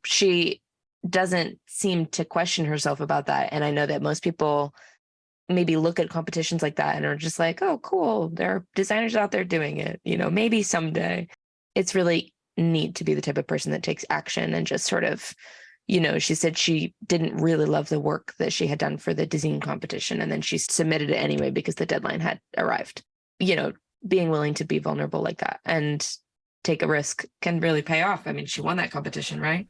she doesn't seem to question herself about that. And I know that most people maybe look at competitions like that and are just like, oh, cool, there are designers out there doing it, maybe someday. It's really neat to be the type of person that takes action and just sort of, she said she didn't really love the work that she had done for the design competition, and then she submitted it anyway because the deadline had arrived. Being willing to be vulnerable like that and take a risk can really pay off. I mean, she won that competition, right?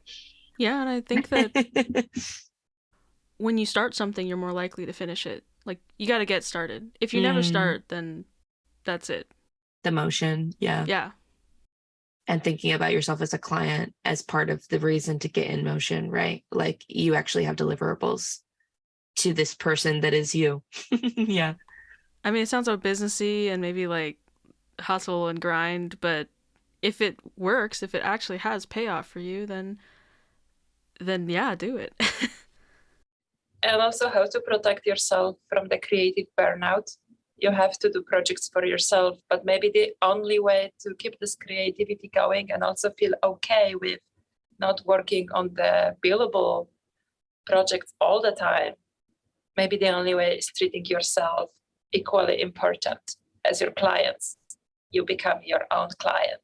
Yeah, and I think that when you start something, you're more likely to finish it. Like, you got to get started. If you never start, then that's it. The motion, yeah. Yeah. And thinking about yourself as a client as part of the reason to get in motion, right? Like, you actually have deliverables to this person that is you. Yeah. I mean, it sounds so businessy and maybe like hustle and grind, but if it works, if it actually has payoff for you, then yeah, do it. And also how to protect yourself from the creative burnout. You have to do projects for yourself, but maybe the only way to keep this creativity going and also feel okay with not working on the billable projects all the time, maybe the only way is treating yourself equally important as your clients. You become your own client.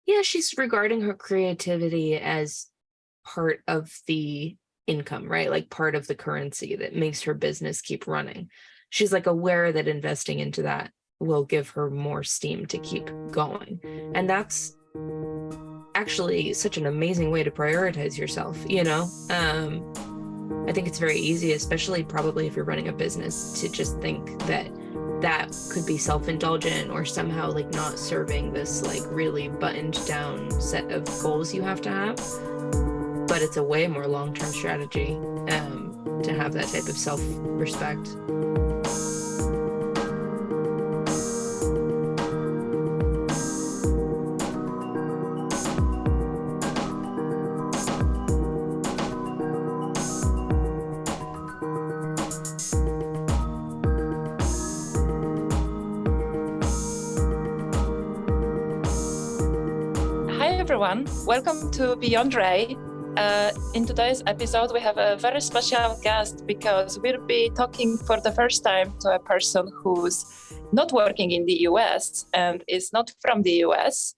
Yeah, she's regarding her creativity as part of the income, right? Like part of the currency that makes her business keep running. She's like aware that investing into that will give her more steam to keep going. And that's actually such an amazing way to prioritize yourself, I think it's very easy, especially probably if you're running a business, to just think that that could be self-indulgent or somehow like not serving this like really buttoned down set of goals you have to have. But it's a way more long-term strategy to have that type of self-respect. Hi everyone, welcome to Beyond Ray. In today's episode, we have a very special guest because we'll be talking for the first time to a person who's not working in the US and is not from the US.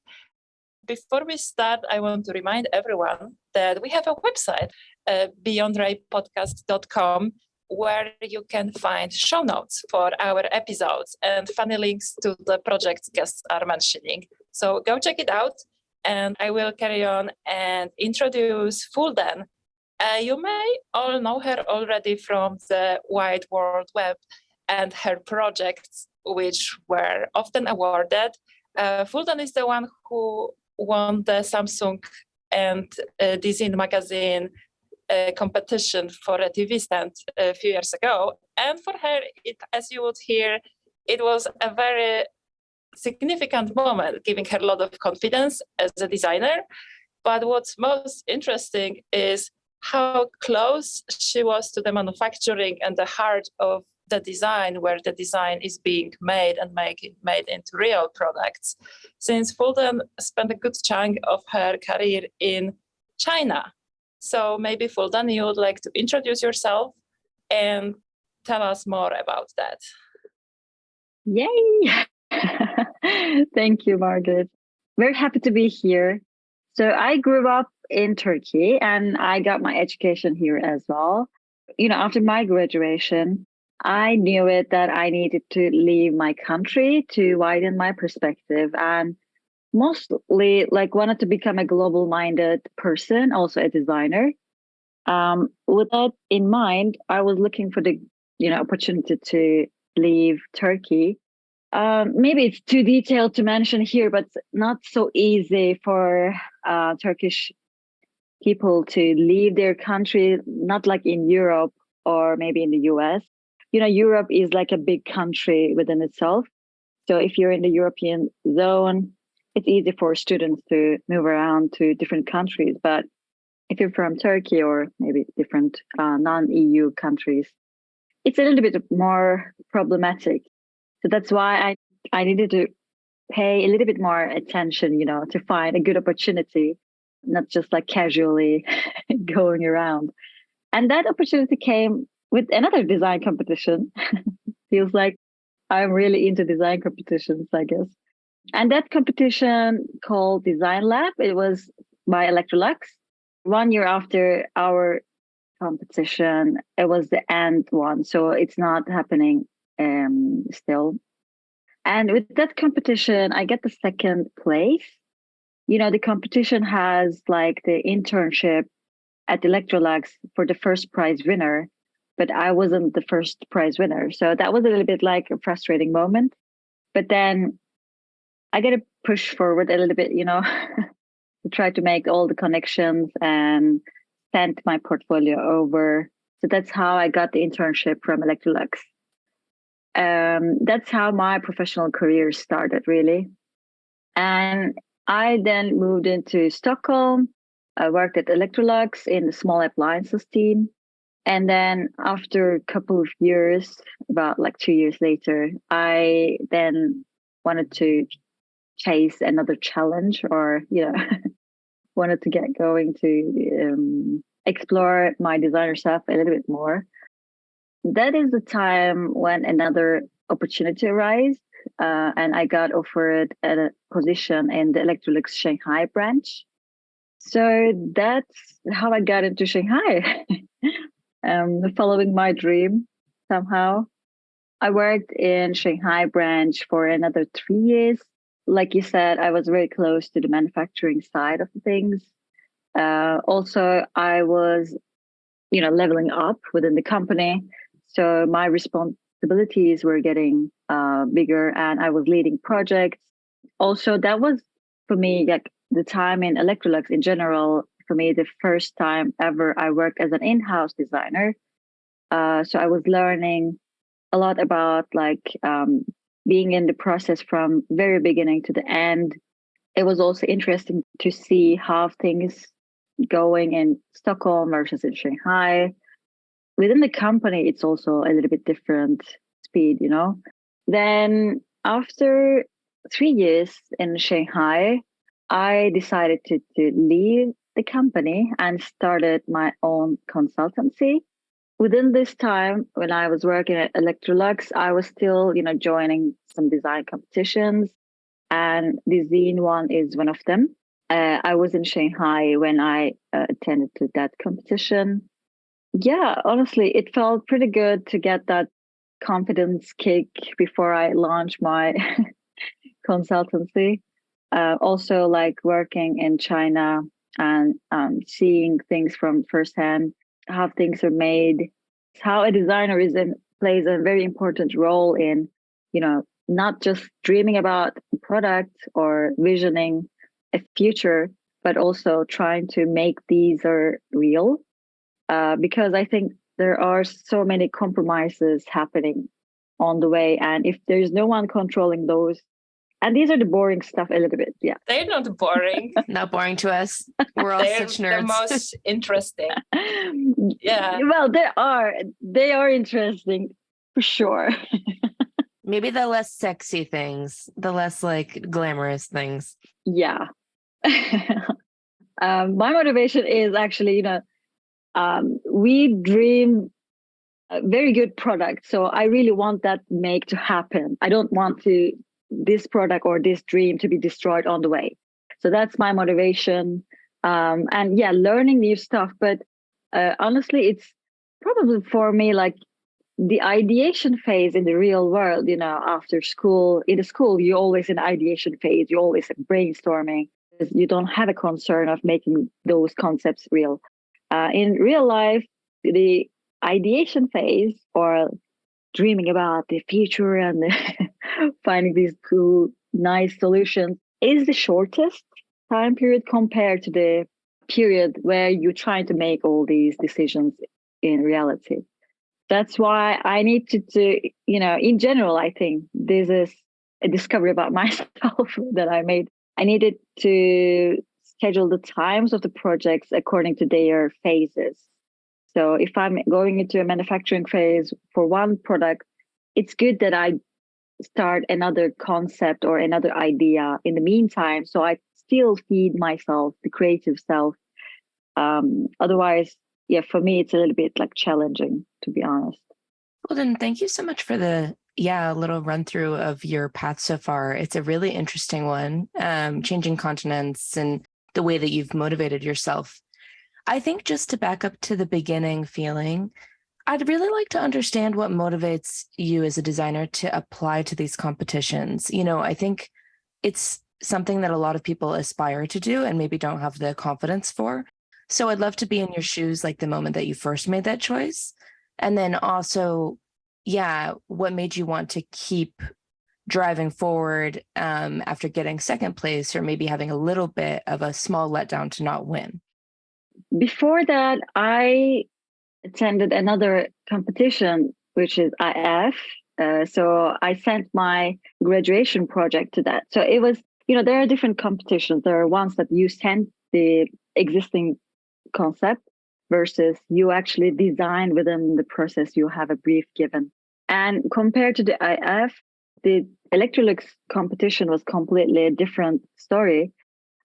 Before we start, I want to remind everyone that we have a website, beyondraypodcast.com, where you can find show notes for our episodes and funny links to the projects guests are mentioning. So go check it out. And I will carry on and introduce Fulden. You may all know her already from the wide world web and her projects, which were often awarded. Fulden is the one who won the Samsung and Design magazine competition for a TV stand a few years ago. And for her, as you would hear, it was a very significant moment, giving her a lot of confidence as a designer. But what's most interesting is how close she was to the manufacturing and the heart of the design, where the design is being made and made into real products. Since Fulden spent a good chunk of her career in China. So maybe Fulden, you would like to introduce yourself and tell us more about that. Yay! Thank you, Margaret. Very happy to be here. So I grew up in Turkey and I got my education here as well. After my graduation, I knew it that I needed to leave my country to widen my perspective and mostly wanted to become a global minded person, also a designer. With that in mind, I was looking for the opportunity to leave Turkey. Maybe it's too detailed to mention here, but not so easy for Turkish people to leave their country, not like in Europe or maybe in the US. Europe is like a big country within itself. So if you're in the European zone, it's easy for students to move around to different countries. But if you're from Turkey or maybe different non-EU countries, it's a little bit more problematic. So that's why I needed to pay a little bit more attention, to find a good opportunity. not just like casually going around. And that opportunity came with another design competition. Feels like I'm really into design competitions, I guess. And that competition called Design Lab, it was by Electrolux. 1 year after our competition, it was the end one. So it's not happening still. And with that competition, I get the second place. The competition has like the internship at Electrolux for the first prize winner, but I wasn't the first prize winner. So that was a little bit like a frustrating moment. But then I got to push forward a little bit, to try to make all the connections and send my portfolio over. So that's how I got the internship from Electrolux. That's how my professional career started, really. And I then moved into Stockholm. I worked at Electrolux in the small appliances team. And then after a couple of years, about like 2 years later, I then wanted to chase another challenge, or, wanted to get going to explore my designer stuff a little bit more. That is the time when another opportunity arose, and I got offered a position in the Electrolux Shanghai branch. So that's how I got into Shanghai, following my dream somehow. I worked in Shanghai branch for another 3 years. Like you said, I was very close to the manufacturing side of things. Also, I was, leveling up within the company. So my responsibilities were getting bigger, and I was leading projects. Also, that was for me, like the time in Electrolux in general, for me, the first time ever I worked as an in-house designer. So I was learning a lot about being in the process from very beginning to the end. It was also interesting to see how things going in Stockholm versus in Shanghai. Within the company, it's also a little bit different speed, Then after 3 years in Shanghai, I decided to leave the company and started my own consultancy. Within this time, when I was working at Electrolux, I was still, joining some design competitions, and the Zine one is one of them. I was in Shanghai when I attended to that competition. Yeah, honestly, it felt pretty good to get that confidence kick before I launched my consultancy. Also, like working in China and seeing things from firsthand, how things are made, how a designer plays a very important role in, not just dreaming about a product or visioning a future, but also trying to make these are real. Because I think there are so many compromises happening on the way. And if there's no one controlling those, and these are the boring stuff a little bit, yeah. They're not boring. Not boring to us. We're all They're such nerds. the most interesting. Yeah. Well, they are interesting for sure. Maybe the less sexy things, the less like glamorous things. Yeah. My motivation is actually, we dream a very good product. So I really want that make to happen. I don't want this product or this dream to be destroyed on the way. So that's my motivation. And yeah, learning new stuff. But honestly, it's probably for me like the ideation phase in the real world, after school. In the school, you're always in the ideation phase. You're always brainstorming. You don't have a concern of making those concepts real. In real life, the ideation phase, or dreaming about the future and finding these cool, nice solutions, is the shortest time period compared to the period where you're trying to make all these decisions in reality. That's why I need to in general, I think this is a discovery about myself that I made. I needed to schedule the times of the projects according to their phases. So if I'm going into a manufacturing phase for one product, it's good that I start another concept or another idea in the meantime, so I still feed myself, the creative self. Otherwise, yeah, for me, it's a little bit like challenging, to be honest. Well, then thank you so much for the little run through of your path so far. It's a really interesting one, changing continents and the way that you've motivated yourself. I think just to back up to the beginning feeling, I'd really like to understand what motivates you as a designer to apply to these competitions. I think it's something that a lot of people aspire to do and maybe don't have the confidence for. So I'd love to be in your shoes, like the moment that you first made that choice. And then also, what made you want to keep driving forward after getting second place or maybe having a little bit of a small letdown to not win? Before that, I attended another competition, which is IF. So I sent my graduation project to that. So it was, there are different competitions. There are ones that you send the existing concept versus you actually design within the process. You have a brief given. And compared to the IF, the Electrolux competition was completely a different story.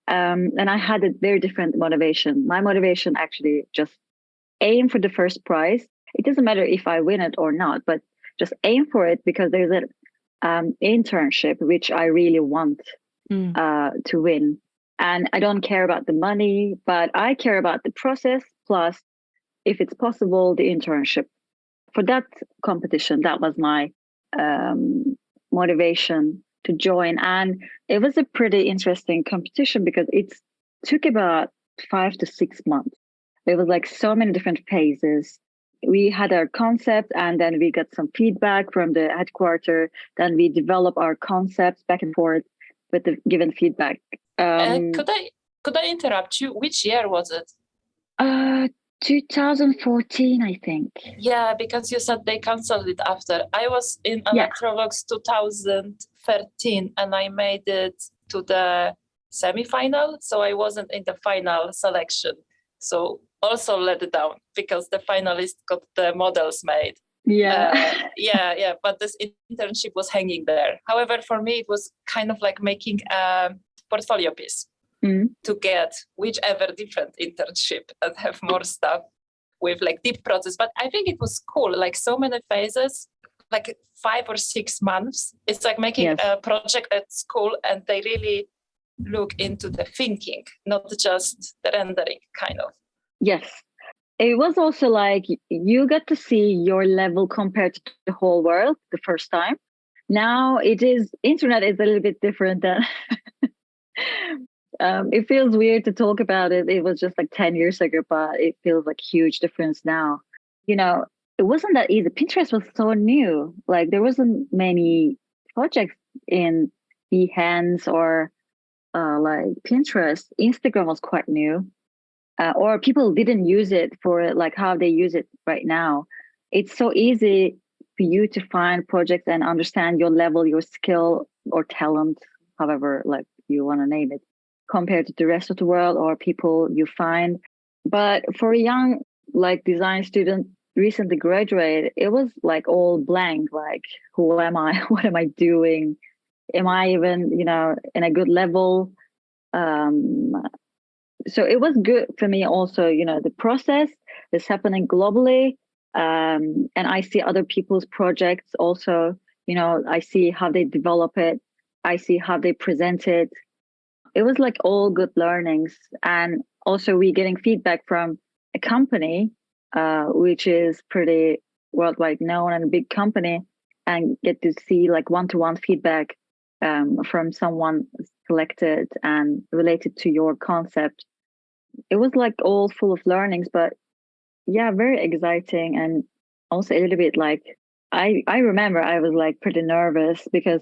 And I had a very different motivation. My motivation actually just aim for the first prize. It doesn't matter if I win it or not, but just aim for it because there's an internship which I really want to win. And I don't care about the money, but I care about the process. Plus, if it's possible, the internship. For that competition, that was my motivation to join. And it was a pretty interesting competition because it took about 5 to 6 months. It was like so many different phases. We had our concept and then we got some feedback from the headquarters. Then we developed our concepts back and forth with the given feedback. Could I interrupt you? Which year was it? 2014, I think. Yeah, because you said they canceled it after. I was in Electrolux 2013 and I made it to the semi-final. So I wasn't in the final selection. So also let it down because the finalist got the models made. Yeah. But this internship was hanging there. However, for me, it was kind of like making a portfolio piece to get whichever different internship and have more stuff with like deep process. But I think it was cool, like so many phases, like 5 or 6 months. It's like making a project at school and they really look into the thinking, not just the rendering kind of. Yes. It was also like you got to see your level compared to the whole world the first time. Now internet is a little bit different than it feels weird to talk about it. It was just like 10 years ago, but it feels like huge difference now. It wasn't that easy. Pinterest was so new. Like there wasn't many projects in Behance or like Pinterest. Instagram was quite new. Or people didn't use it for like how they use it right now. It's so easy for you to find projects and understand your level, your skill or talent, however like you want to name it, compared to the rest of the world or people you find. But for a young like design student recently graduated, it was like all blank. Like, who am I? What am I doing? Am I even, in a good level? So it was good for me also, the process is happening globally. And I see other people's projects also, I see how they develop it. I see how they present it. It was like all good learnings. And also we getting feedback from a company, which is pretty worldwide known and a big company, and get to see like one-to-one feedback from someone selected and related to your concept. It was like all full of learnings, but yeah, very exciting. And also a little bit like, I remember I was like pretty nervous because,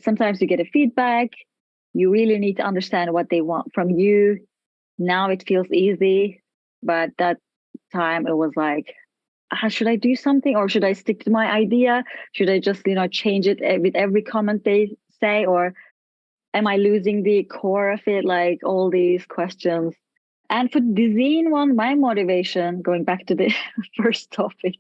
sometimes you get a feedback, you really need to understand what they want from you. Now it feels easy, but that time it was like, should I do something or should I stick to my idea? Should I just, change it with every comment they say, or am I losing the core of it? Like all these questions. And for the design one, my motivation, going back to the first topic,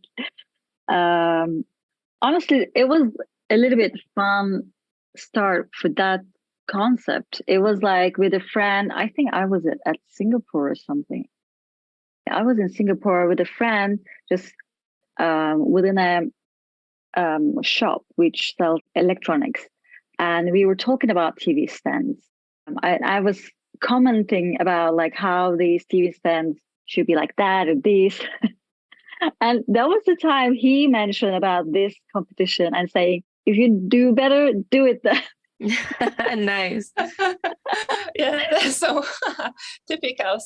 honestly, it was a little bit fun start for that concept. It was like with a friend. I think I was at Singapore or something. I was in Singapore with a friend, just within a shop which sells electronics, and we were talking about TV stands. I was commenting about like how these TV stands should be like that or this. And that was the time he mentioned about this competition and saying, if you do better, do it then. Nice. Yeah, so typical.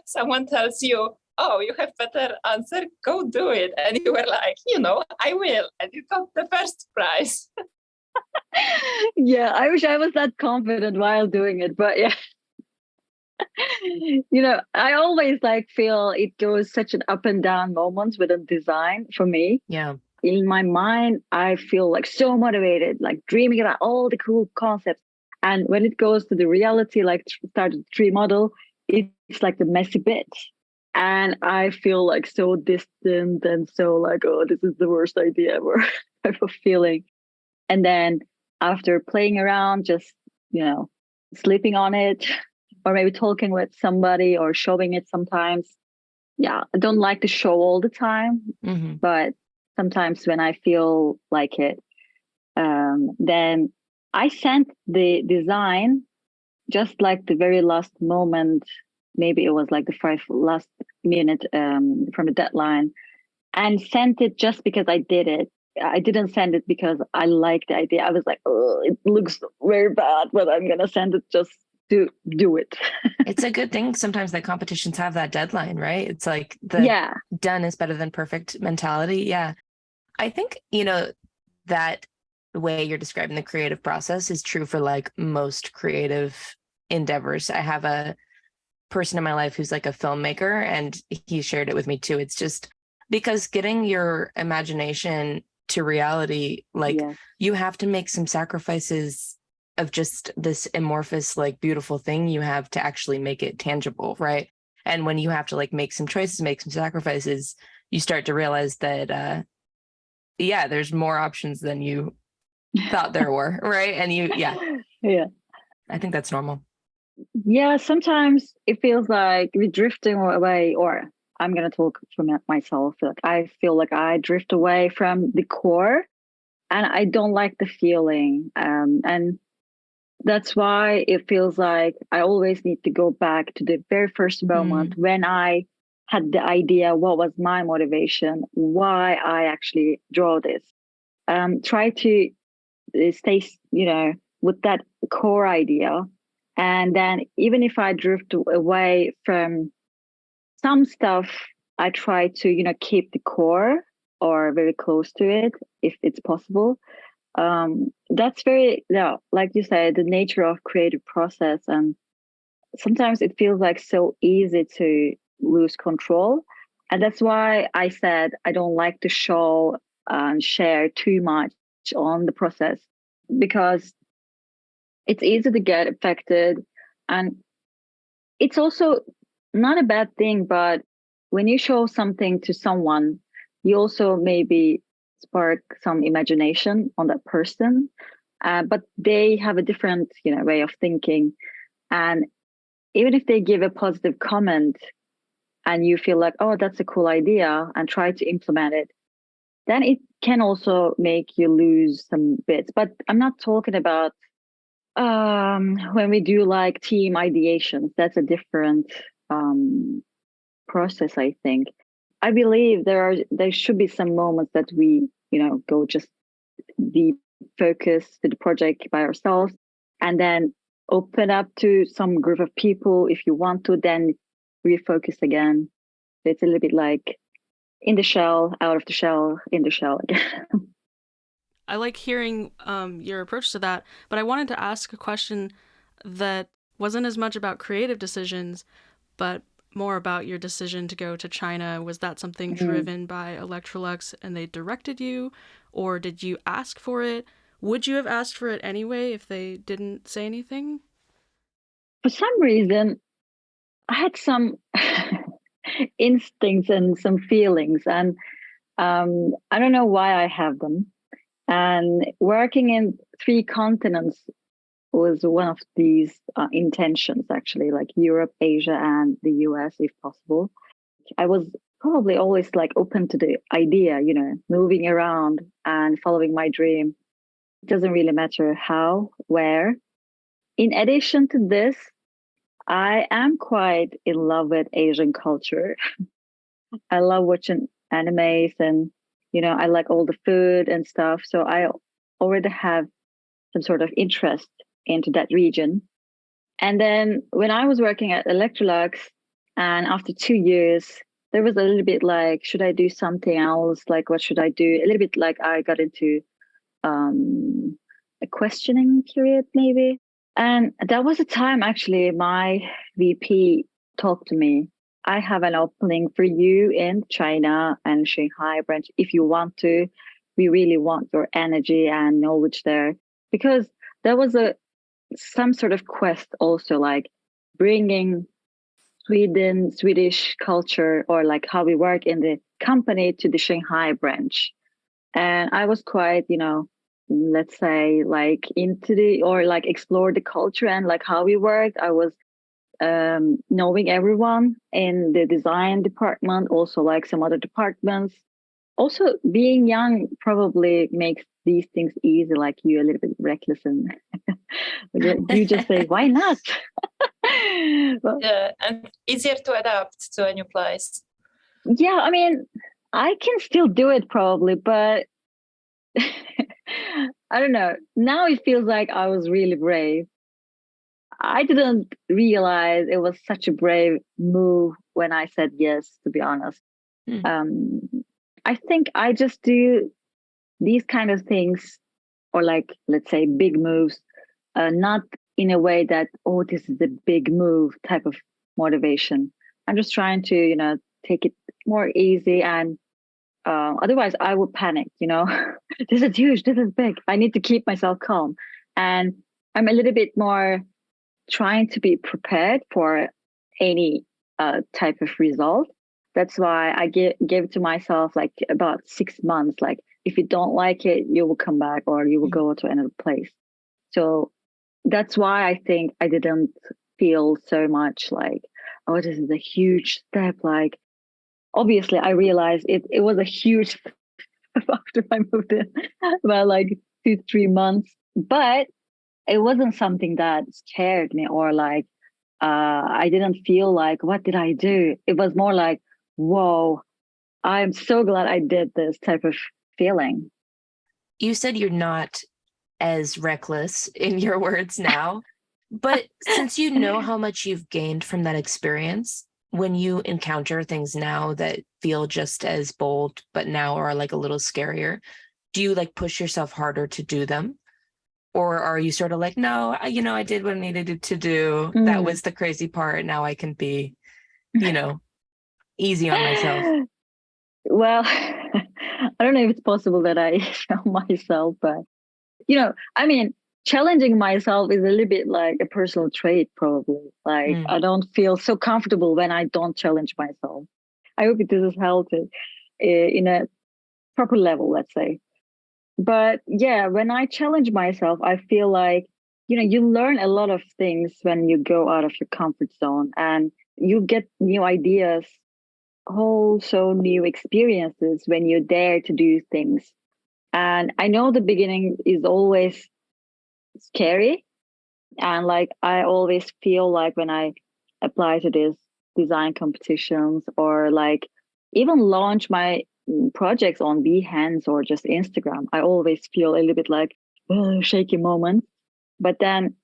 Someone tells you, "Oh, you have better answer. Go do it," and you were like, "I will," and you got the first prize. Yeah, I wish I was that confident while doing it, but yeah. I always like feel it goes such an up and down moments within design for me. Yeah. In my mind, I feel like so motivated, like dreaming about all the cool concepts. And when it goes to the reality, like start a tree model, it's like the messy bit. And I feel like so distant and so like, oh, this is the worst idea ever type of feeling. And then after playing around, just, sleeping on it, or maybe talking with somebody or showing it sometimes. Yeah, I don't like to show all the time, but sometimes when I feel like it, then I sent the design just like the very last moment. Maybe it was like the last minute from the deadline, and sent it just because I did it. I didn't send it because I liked the idea. I was like, oh, it looks very bad, but I'm gonna send it just to do it. It's a good thing sometimes that competitions have that deadline, right? It's like the done is better than perfect mentality. Yeah. I think, that way you're describing the creative process is true for like most creative endeavors. I have a person in my life who's like a filmmaker, and he shared it with me too. It's just because getting your imagination to reality, like you have to make some sacrifices of just this amorphous, like beautiful thing you have to actually make it tangible, right? And when you have to like make some choices, make some sacrifices, you start to realize that there's more options than you thought there were, right? And I think that's normal. Yeah, sometimes it feels like we're drifting away, or I'm going to talk for myself. Like I feel like I drift away from the core, and I don't like the feeling. And that's why it feels like I always need to go back to the very first moment when I had the idea, what was my motivation, why I actually draw this. Try to stay, with that core idea. And then even if I drift away from some stuff, I try to, keep the core or very close to it if it's possible. That's very, like you said, the nature of creative process. And sometimes it feels like so easy to lose control. And that's why I said I don't like to show and share too much on the process, because it's easy to get affected. And it's also not a bad thing, but when you show something to someone, you also maybe spark some imagination on that person. But they have a different, way of thinking. And even if they give a positive comment and you feel like, oh, that's a cool idea, and try to implement it, then it can also make you lose some bits. But I'm not talking about when we do like team ideations. That's a different process, I think. I believe there should be some moments that we, go just deep focus to the project by ourselves, and then open up to some group of people if you want to, then refocus again. It's a little bit like in the shell, out of the shell, in the shell again. I like hearing your approach to that, but I wanted to ask a question that wasn't as much about creative decisions, but more about your decision to go to China. Was that something driven by Electrolux and they directed you, or did you ask for it? Would you have asked for it anyway if they didn't say anything? For some reason, I had some instincts and some feelings, and I don't know why I have them. And working in 3 continents, was one of these intentions, actually, like Europe, Asia, and the US, if possible. I was probably always like open to the idea, moving around and following my dream. It doesn't really matter how, where. In addition to this, I am quite in love with Asian culture. I love watching animes and, I like all the food and stuff. So I already have some sort of interest into that region. And then when I was working at Electrolux, and after 2 years, there was a little bit like, should I do something else? Like, what should I do? A little bit like I got into a questioning period, maybe. And that was a time actually my VP talked to me. I have an opening for you in China and Shanghai branch if you want to. We really want your energy and knowledge there. Because there was some sort of quest also, like bringing Swedish culture, or like how we work in the company, to the Shanghai branch. And I was quite, let's say, like into or like explore the culture and like how we worked. I was knowing everyone in the design department, also like some other departments. Also, being young probably makes these things easy, like you a little bit reckless and you just say, why not? Well, Yeah, and easier to adapt to a new place. yeah, I mean, I can still do it probably, but I don't know. Now it feels like I was really brave. I didn't realize it was such a brave move when I said yes, to be honest. Mm. I think I just do these kind of things, or like, let's say, big moves, not in a way that, oh, this is a big move type of motivation. I'm just trying to, take it more easy, and otherwise I would panic, this is huge, this is big. I need to keep myself calm. And I'm a little bit more trying to be prepared for any type of result. That's why I gave to myself like about 6 months. Like, if you don't like it, you will come back or you will go to another place. So that's why I think I didn't feel so much like, oh, this is a huge step. Like, obviously, I realized it was a huge step after I moved in about like 2-3 months, but it wasn't something that scared me, or like I didn't feel like, what did I do? It was more like, whoa, I'm so glad I did this type of feeling. You said you're not as reckless in your words now, but since you know how much you've gained from that experience, when you encounter things now that feel just as bold, but now are like a little scarier, do you like push yourself harder to do them? Or are you sort of like, no, I did what I needed to do. That was the crazy part. Now I can be, easy on myself. Well, I don't know if it's possible that I show myself, but, I mean, challenging myself is a little bit like a personal trait, probably. Like, I don't feel so comfortable when I don't challenge myself. I hope this is healthy in a proper level, let's say. But yeah, when I challenge myself, I feel like, you learn a lot of things when you go out of your comfort zone, and you get new ideas, also new experiences when you dare to do things. And I know the beginning is always scary. And like, I always feel like when I apply to these design competitions, or like even launch my projects on Behance or just Instagram, I always feel a little bit like shaky moment. But then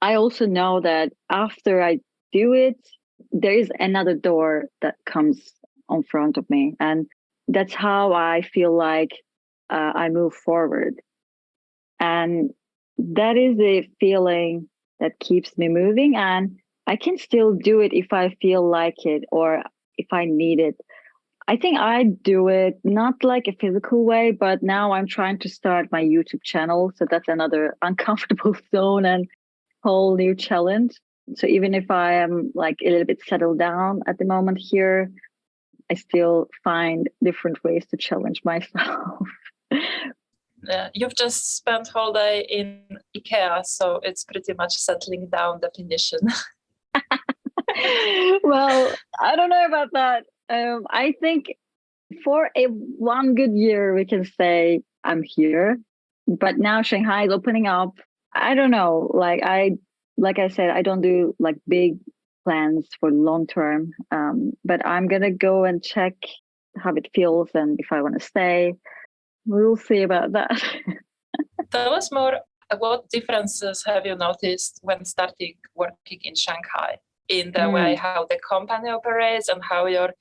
I also know that after I do it, there is another door that comes in front of me. And that's how I feel like I move forward. And that is the feeling that keeps me moving. And I can still do it if I feel like it, or if I need it. I think I do it not like a physical way, but now I'm trying to start my YouTube channel. So that's another uncomfortable zone and whole new challenge. So even if I am like a little bit settled down at the moment here, I still find different ways to challenge myself. You've just spent whole day in IKEA, so it's pretty much settling down definition. Well, I don't know about that. I think for one good year, we can say I'm here. But now Shanghai is opening up. I don't know. Like I said, I don't do like big plans for long term. But I'm gonna go and check how it feels and if I want to stay. We'll see about that. Tell us more. What differences have you noticed when starting working in Shanghai in the way how the company operates and how your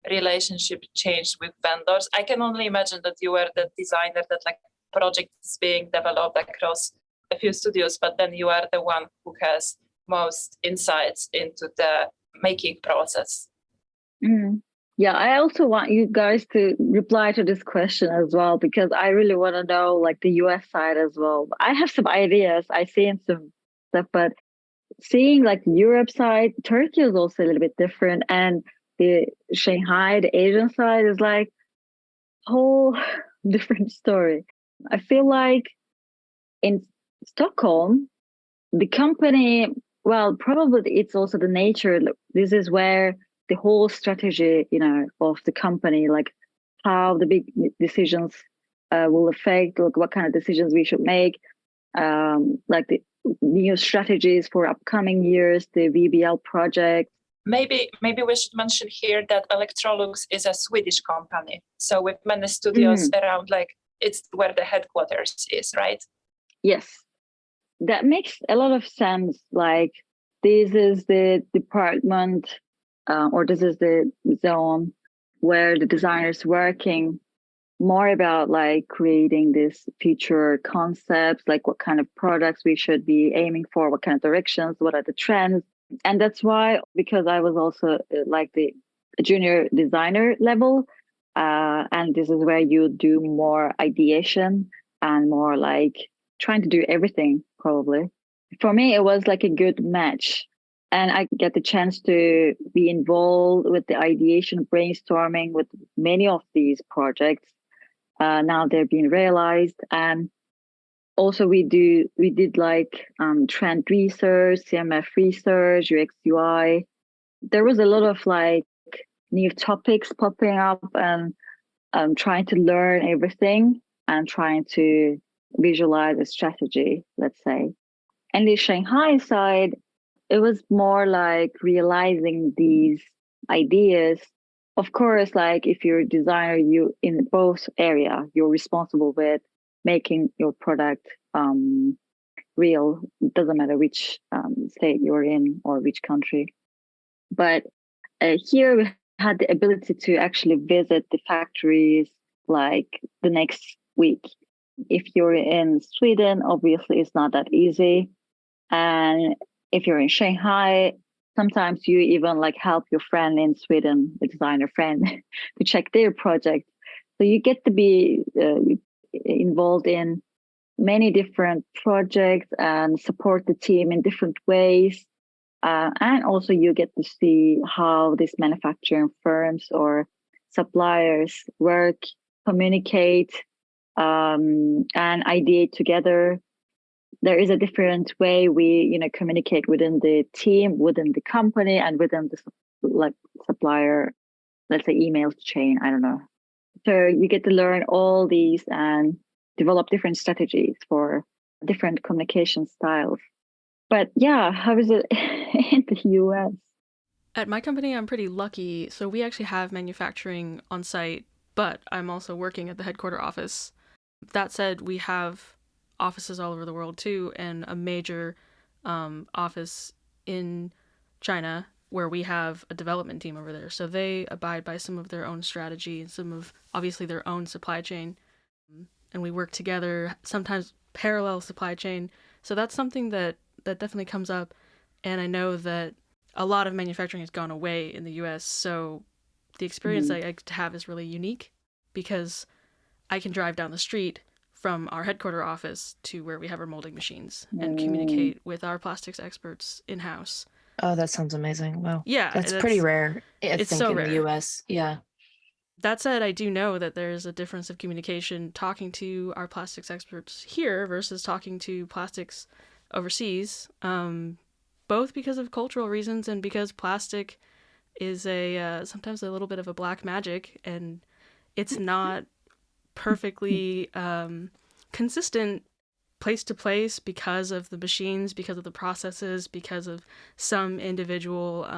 relationship changed with vendors? I can only imagine that you were the designer that like project is being developed across a few studios, but then you are the one who has most insights into the making process. Yeah, I also want you guys to reply to this question as well, because I really want to know like the US side as well. I have some ideas. I seen some stuff, but seeing like Europe side, Turkey is also a little bit different. And the Shanghai, the Asian side is like whole different story. I feel like in Stockholm, the company, well, probably it's also the nature. This is where the whole strategy, of the company, like how the big decisions will affect, like what kind of decisions we should make, like the new strategies for upcoming years, the VBL project. Maybe we should mention here that Electrolux is a Swedish company. So with many studios around, like it's where the headquarters is, right? Yes, that makes a lot of sense. Like this is the department or this is the zone where the designers working more about like creating this future concepts, like what kind of products we should be aiming for, what kind of directions, what are the trends. And that's why, because I was also like the junior designer level, and this is where you do more ideation and more like trying to do everything, probably. For me, it was like a good match. And I get the chance to be involved with the ideation, brainstorming with many of these projects. Now they're being realized. And also we did like trend research, CMF research, UX UI. There was a lot of like new topics popping up and trying to learn everything and trying to visualize a strategy, let's say. And the Shanghai side, it was more like realizing these ideas. Of course, like if you're a designer, you in both area, you're responsible with making your product real. It doesn't matter which state you're in or which country. But here we had the ability to actually visit the factories like the next week. If you're in Sweden, obviously it's not that easy. And if you're in Shanghai, sometimes you even like help your friend in Sweden, a designer friend, to check their project. So you get to be involved in many different projects and support the team in different ways. And also you get to see how these manufacturing firms or suppliers work, communicate, and ideate together. There is a different way we communicate within the team, within the company, and within the supplier, let's say email chain. I don't know. So you get to learn all these and develop different strategies for different communication styles. But yeah, how is it in the US? At my company, I'm pretty lucky. So we actually have manufacturing on site, but I'm also working at the headquarter office. That said, we have offices all over the world too, and a major office in China where we have a development team over there. So they abide by some of their own strategy and some of obviously their own supply chain. And we work together, sometimes parallel supply chain. So that's something that definitely comes up. And I know that a lot of manufacturing has gone away in the US. So the experience I get to have is really unique because I can drive down the street from our headquarter office to where we have our molding machines and communicate with our plastics experts in-house. Oh, that sounds amazing. Wow. Yeah. That's pretty rare, I it's think, so in rare. the US. Yeah. That said, I do know that there's a difference of communication talking to our plastics experts here versus talking to plastics overseas, both because of cultural reasons and because plastic is sometimes a little bit of a black magic, and it's not perfectly consistent place to place because of the machines, because of the processes, because of some individual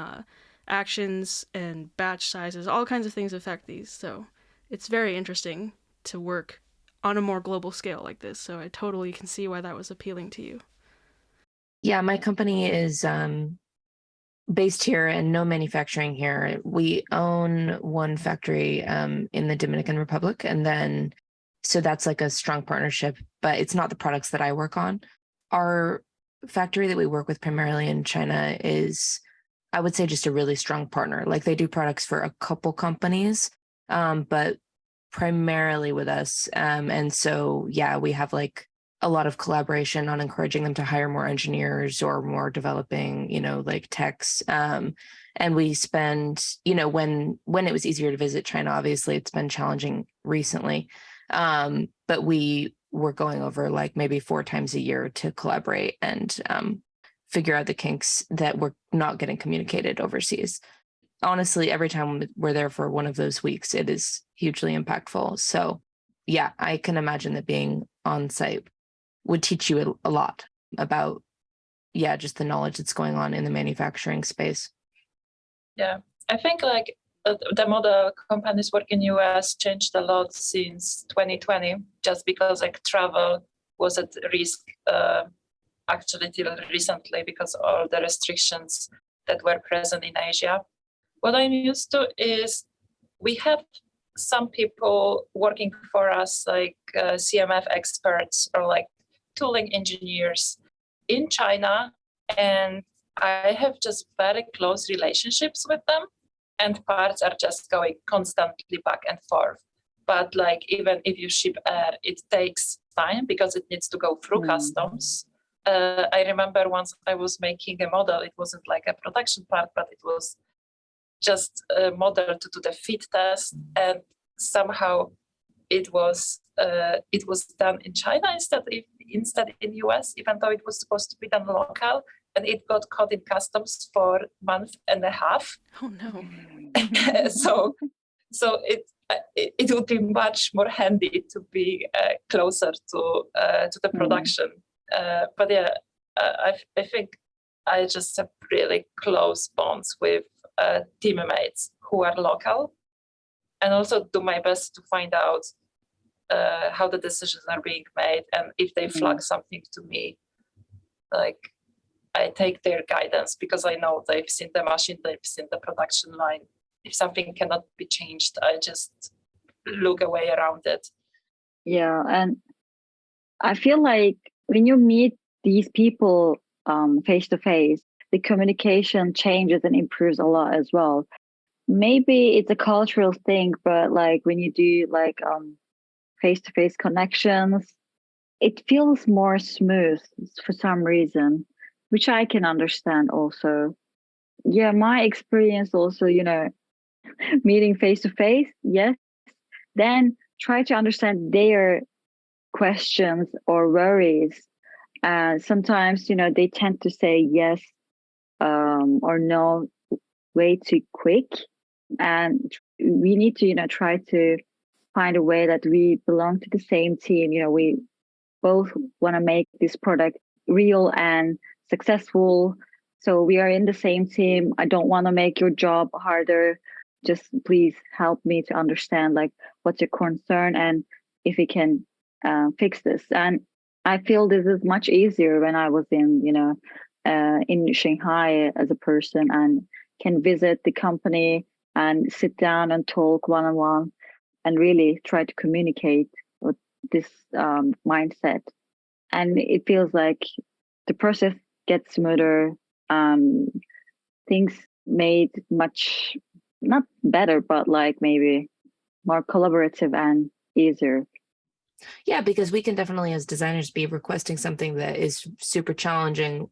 actions and batch sizes. All kinds of things affect these. So it's very interesting to work on a more global scale like this. So I totally can see why that was appealing to you. Yeah, my company is based here and no manufacturing here. We own one factory in the Dominican Republic, and then so that's like a strong partnership, but it's not the products that I work on. Our factory that we work with primarily in China is, I would say, just a really strong partner. Like they do products for a couple companies, but primarily with us. And so, yeah, we have like a lot of collaboration on encouraging them to hire more engineers or more developing, like techs. And we spend, when it was easier to visit China, obviously it's been challenging recently. But we were going over like maybe 4 times a year to collaborate and figure out the kinks that were not getting communicated overseas. Honestly, every time we're there for one of those weeks, it is hugely impactful. So yeah, I can imagine that being on site would teach you a lot about, just the knowledge that's going on in the manufacturing space. Yeah, I think like the model companies work in US changed a lot since 2020, just because like travel was at risk actually till recently because of all the restrictions that were present in Asia. What I'm used to is we have some people working for us, like CMF experts or like tooling engineers in China, and I have just very close relationships with them, and parts are just going constantly back and forth. But like even if you ship air, it takes time because it needs to go through customs. I remember once I was making a model, it wasn't like a production part, but it was just a model to do the fit test, and somehow it was done in China instead in US, even though it was supposed to be done local, and it got caught in customs for a month and a half. Oh no! so it would be much more handy to be closer to the production. But yeah, I think I just have really close bonds with teammates who are local, and also do my best to find out how the decisions are being made, and if they flag something to me, like I take their guidance because I know they've seen the machine, they've seen the production line. If something cannot be changed, I just look away around it. Yeah, and I feel like when you meet these people face to face, the communication changes and improves a lot as well. Maybe it's a cultural thing, but like when you do like face-to-face connections, it feels more smooth for some reason, which I can understand also. Yeah, my experience also, meeting face-to-face, yes, then try to understand their questions or worries. Sometimes, they tend to say yes or no way too quick. And we need to, try to find a way that we belong to the same team. We both want to make this product real and successful. So we are in the same team. I don't want to make your job harder. Just please help me to understand like what's your concern and if we can fix this. And I feel this is much easier when I was in Shanghai as a person and can visit the company and sit down and talk one-on-one and really try to communicate with this mindset. And it feels like the process gets smoother. Things made much, not better, but like maybe more collaborative and easier. Yeah, because we can definitely, as designers, be requesting something that is super challenging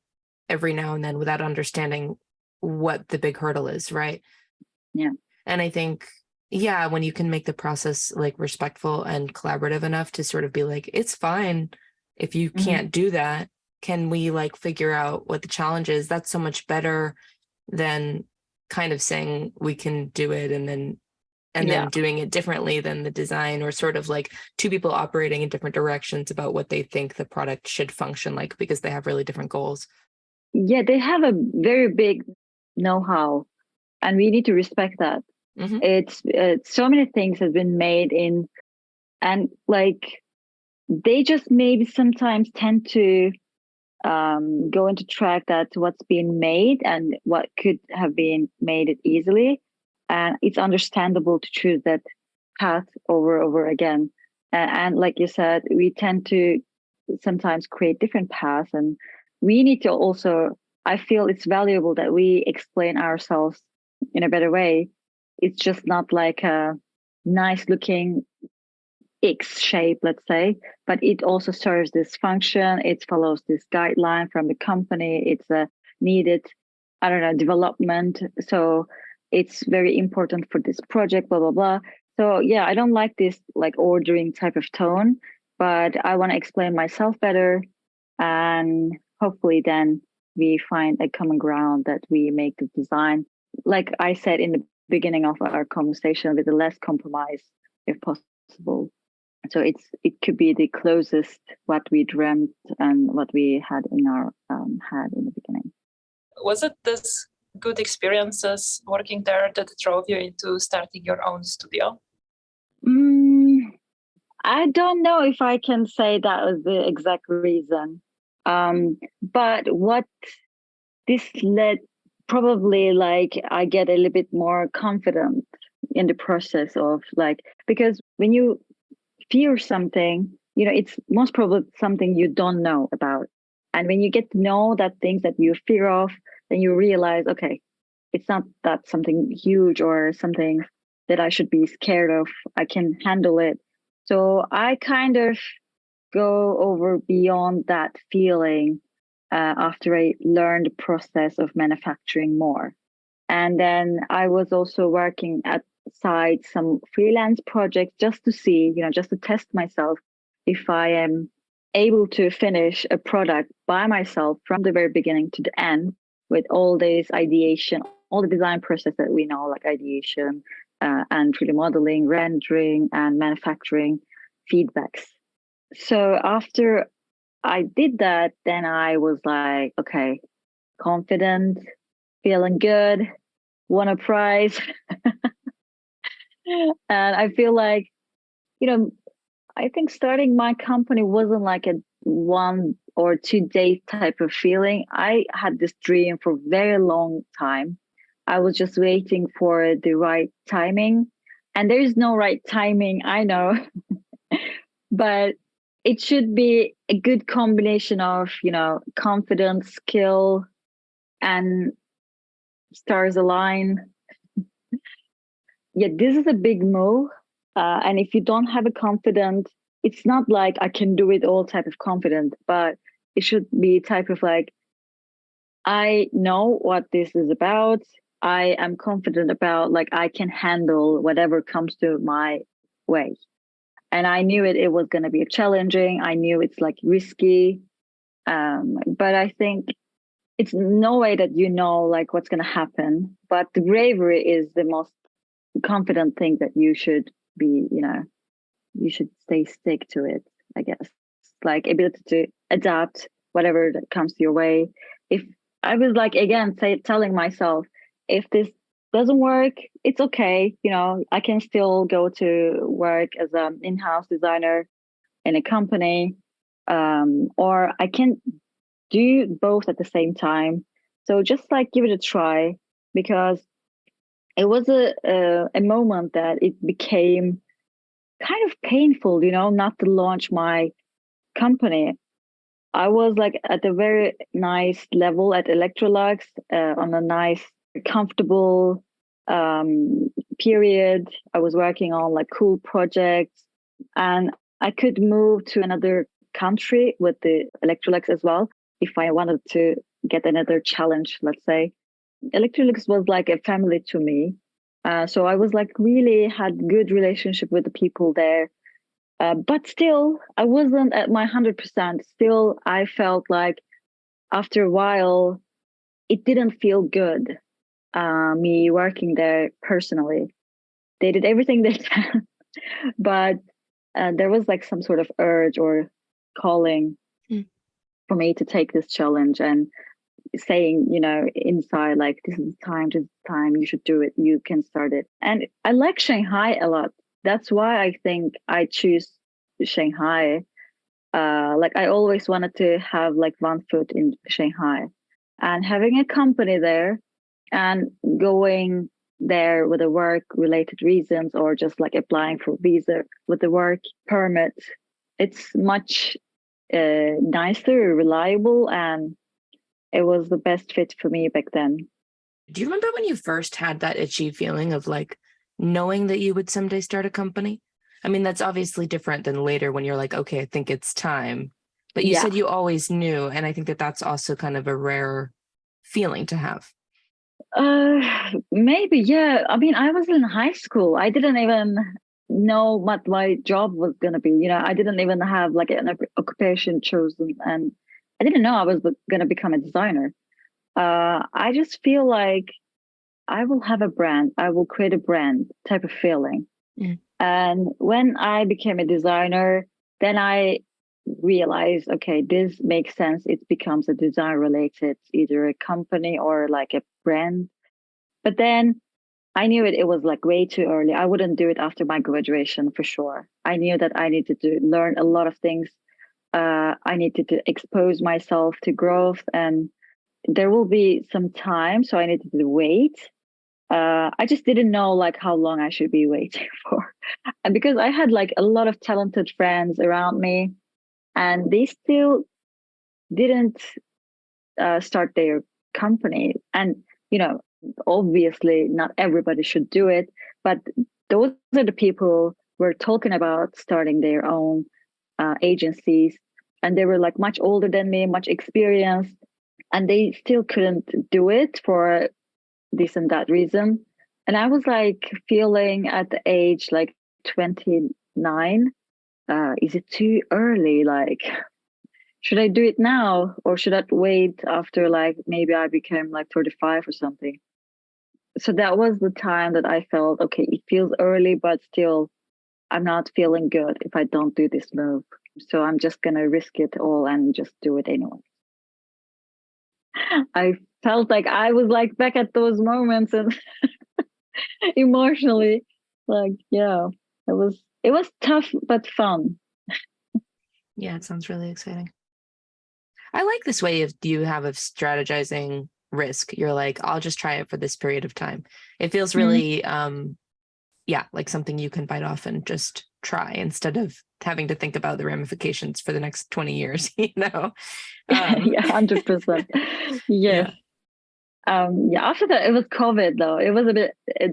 every now and then without understanding what the big hurdle is, right? Yeah. And I think Yeah, when you can make the process like respectful and collaborative enough to sort of be like, it's fine if you can't do that. Can we like figure out what the challenge is? That's so much better than kind of saying we can do it and Yeah. then doing it differently than the design, or sort of like two people operating in different directions about what they think the product should function like because they have really different goals. Yeah, they have a very big know-how, and we need to respect that. Hmm. It's so many things have been made in, and like they just maybe sometimes tend to go into track that what's being made and what could have been made it easily, and it's understandable to choose that path over again. And like you said, we tend to sometimes create different paths, and we need to also, I feel it's valuable that we explain ourselves in a better way. It's just not like a nice looking X shape, let's say, but it also serves this function. It follows this guideline from the company. It's a needed, I don't know, development. So it's very important for this project, blah, blah, blah. So yeah, I don't like this like ordering type of tone, but I want to explain myself better. And hopefully then we find a common ground that we make the design, like I said in the beginning of our conversation, with the less compromise if possible. So it could be the closest what we dreamt and what we had in our head in the beginning. Was it this good experiences working there that drove you into starting your own studio? I don't know if I can say that was the exact reason. But what this led, probably like I get a little bit more confident in the process of like, because when you fear something, it's most probably something you don't know about. And when you get to know that things that you fear of, then you realize, okay, it's not that something huge or something that I should be scared of. I can handle it. So I kind of go over beyond that feeling after I learned the process of manufacturing more. And then I was also working at side some freelance projects just to see, just to test myself if I am able to finish a product by myself from the very beginning to the end with all this ideation, all the design process that we know, like ideation and 3D modeling, rendering, and manufacturing feedbacks. So after I did that, then I was like, okay, confident, feeling good, won a prize. And I feel like, I think starting my company wasn't like a 1 or 2 day type of feeling. I had this dream for a very long time. I was just waiting for the right timing. And there is no right timing, I know, but it should be a good combination of, confidence, skill, and stars align. Yeah, this is a big move. And if you don't have a confident, it's not like I can do it all type of confident, but it should be type of like, I know what this is about. I am confident about like I can handle whatever comes to my way. And I knew it was going to be challenging. I knew it's like risky. But I think it's no way that like what's going to happen. But the bravery is the most confident thing that you should be, you should stick to it, I guess. Like ability to adapt whatever that comes your way. If I was like, again, telling myself, if this doesn't work, it's okay. I can still go to work as an in-house designer in a company, or I can do both at the same time. So just like give it a try, because it was a moment that it became kind of painful, not to launch my company. I was like at a very nice level at Electrolux, on a nice, comfortable period. I was working on like cool projects, and I could move to another country with the Electrolux as well if I wanted to get another challenge, let's say. Electrolux was like a family to me. So I was like really had good relationship with the people there. But still, I wasn't at my 100%. Still, I felt like after a while, it didn't feel good. Me working there personally, they did everything they can, but there was like some sort of urge or calling Mm. for me to take this challenge and saying, inside, like, this is time, you should do it, you can start it. And I like Shanghai a lot. That's why I think I choose Shanghai. Like I always wanted to have like one foot in Shanghai and having a company there and going there with the work related reasons or just like applying for visa with the work permit. It's much nicer, reliable, and it was the best fit for me back then. Do you remember when you first had that itchy feeling of like knowing that you would someday start a company? I mean, that's obviously different than later when you're like, okay, I think it's time. But you Yeah. said you always knew. And I think that that's also kind of a rare feeling to have. Maybe, yeah. I mean, I was in high school. I didn't even know what my job was gonna be. I didn't even have like an occupation chosen, and I didn't know I was gonna become a designer. I just feel like I will have a brand. I will create a brand type of feeling. Mm. And when I became a designer, then I realized, okay, this makes sense. It becomes a design related, either a company or like a brand. But then I knew it was like way too early. I wouldn't do it after my graduation for sure. I knew that I needed to learn a lot of things. I needed to expose myself to growth, and there will be some time. So I needed to wait. I just didn't know like how long I should be waiting for. And because I had like a lot of talented friends around me, and they still didn't start their company. And, obviously not everybody should do it, but those are the people who were talking about starting their own agencies. And they were like much older than me, much experienced, and they still couldn't do it for this and that reason. And I was like feeling at the age like 29, is it too early? Like, should I do it now or should I wait after like maybe I became like 35 or something? So that was the time that I felt, okay, it feels early, but still I'm not feeling good if I don't do this move. So I'm just going to risk it all and just do it anyway. I felt like I was like back at those moments and emotionally, like, yeah, it was tough but fun. Yeah, it sounds really exciting. I like this way of you have of strategizing risk. You're like, I'll just try it for this period of time. It feels really yeah, like something you can bite off and just try instead of having to think about the ramifications for the next 20 years, Yeah, 100%. Yes. Yeah. Yeah, after that it was COVID though. It was a bit a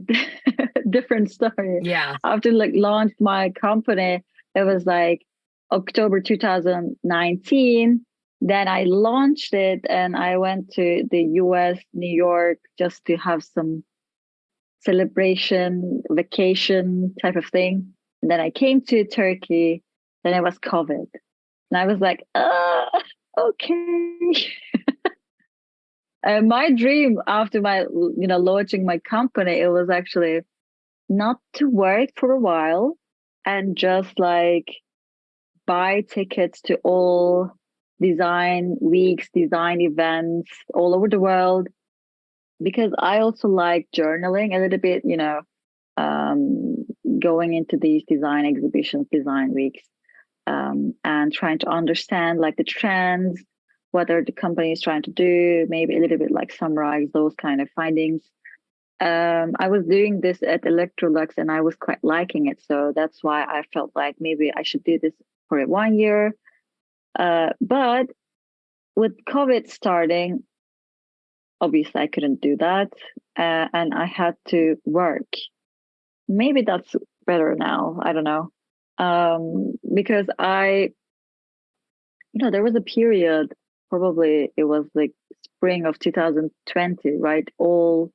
different story. Yeah. After like launched my company, it was like October 2019. Then I launched it and I went to the US, New York, just to have some celebration, vacation type of thing. And then I came to Turkey, then it was COVID. And I was like, okay. My dream after my, launching my company, it was actually not to work for a while and just like buy tickets to all design weeks, design events all over the world. Because I also like journaling a little bit, um, going into these design exhibitions, design weeks, and trying to understand like the trends, what are the companies trying to do, maybe a little bit like summarize those kind of findings. I was doing this at Electrolux and I was quite liking it. So that's why I felt like maybe I should do this for 1 year. But with COVID starting, obviously I couldn't do that. And I had to work. Maybe that's better now. I don't know. Because there was a period, probably it was like spring of 2020, right? All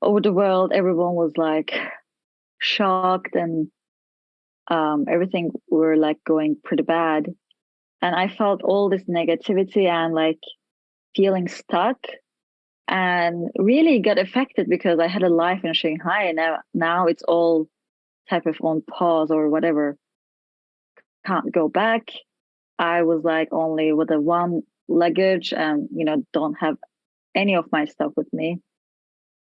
over the world, everyone was like shocked, and everything were like going pretty bad. And I felt all this negativity and like feeling stuck, and really got affected because I had a life in Shanghai, and now it's all type of on pause or whatever. Can't go back. I was like only with a one luggage, and don't have any of my stuff with me.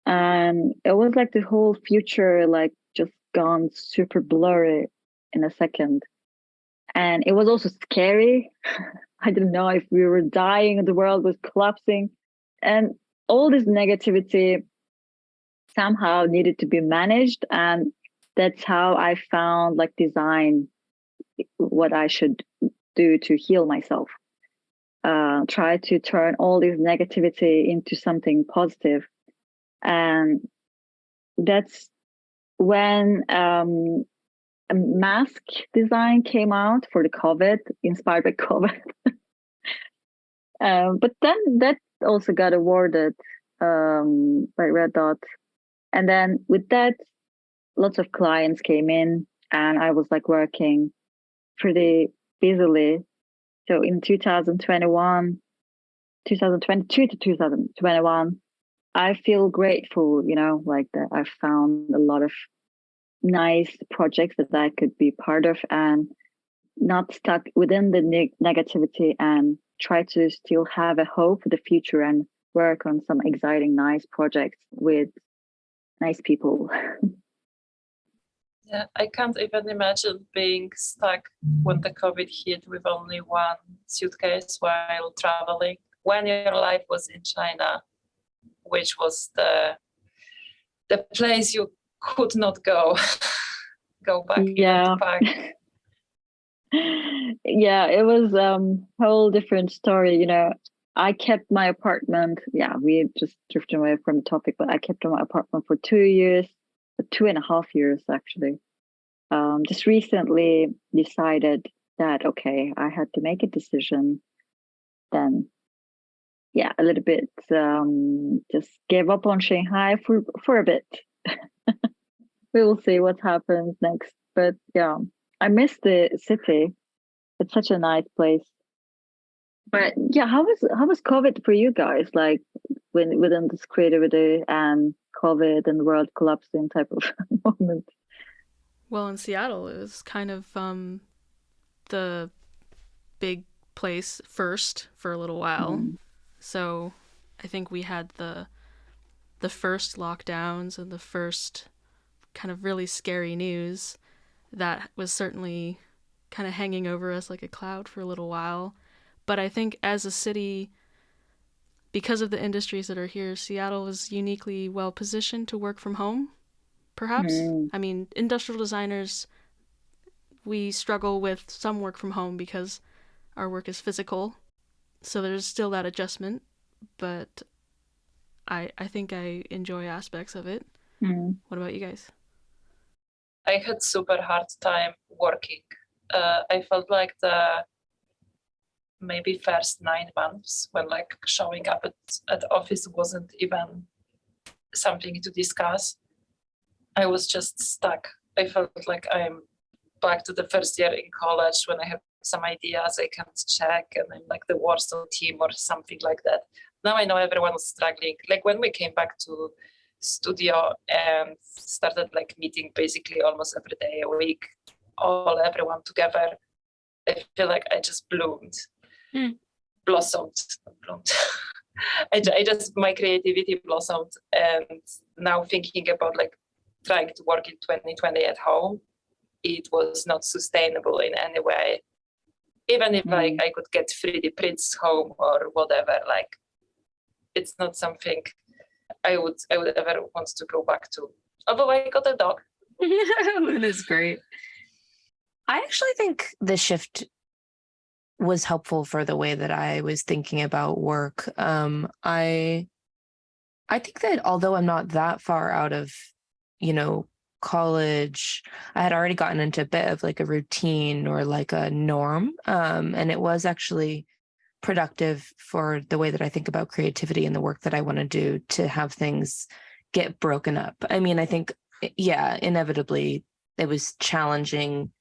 And it was like the whole future like just gone super blurry in a second. And it was also scary. I didn't know if we were dying, the world was collapsing. And all this negativity somehow needed to be managed. And that's how I found like design, what I should do to heal myself. Try to turn all this negativity into something positive. And that's when a mask design came out for the COVID, inspired by COVID. But then that also got awarded by Red Dot. And then with that, lots of clients came in, and I was like working pretty busily. So in 2022 to 2021, I feel grateful, like that I found a lot of nice projects that I could be part of, and not stuck within the negativity, and try to still have a hope for the future and work on some exciting, nice projects with nice people. Yeah, I can't even imagine being stuck when the COVID hit with only one suitcase while traveling. When your life was in China, which was the place you could not go back Yeah. to pack. Yeah, it was a whole different story. I kept my apartment. Yeah, we just drifted away from the topic, but I kept my apartment for 2 years, 2.5 years actually. Just recently decided that, okay, I had to make a decision. Then, yeah, a little bit, just gave up on Shanghai for a bit. We will see what happens next. But yeah, I miss the city. It's such a nice place. But yeah, how was COVID for you guys? Like within this creativity and COVID and the world collapsing type of moment. Well, in Seattle, it was kind of the big place first for a little while. Mm. So I think we had the first lockdowns and the first kind of really scary news that was certainly kind of hanging over us like a cloud for a little while. But I think as a city, because of the industries that are here, Seattle is uniquely well positioned to work from home, perhaps. Mm. I mean, industrial designers, we struggle with some work from home because our work is physical. So there's still that adjustment, but I think I enjoy aspects of it. Mm. What about you guys? I had super hard time working. I felt like the maybe first 9 months when like showing up at office wasn't even something to discuss. I was just stuck. I felt like I'm back to the first year in college when I have some ideas I can't check and I'm like the worst on team or something like that. Now I know everyone was struggling. Like when we came back to studio and started like meeting basically almost every day a week, everyone together, I feel like I just blossomed. I just, my creativity blossomed. And now thinking about like trying to work in 2020 at home, it was not sustainable in any way. Even if like I could get 3D prints home or whatever, like it's not something I would ever want to go back to. Although I got a dog. That is great. I actually think the shift was helpful for the way that I was thinking about work. I think that although I'm not that far out of, college, I had already gotten into a bit of like a routine or like a norm. And it was actually productive for the way that I think about creativity and the work that I want to do, to have things get broken up. I mean, I think, yeah, inevitably it was challenging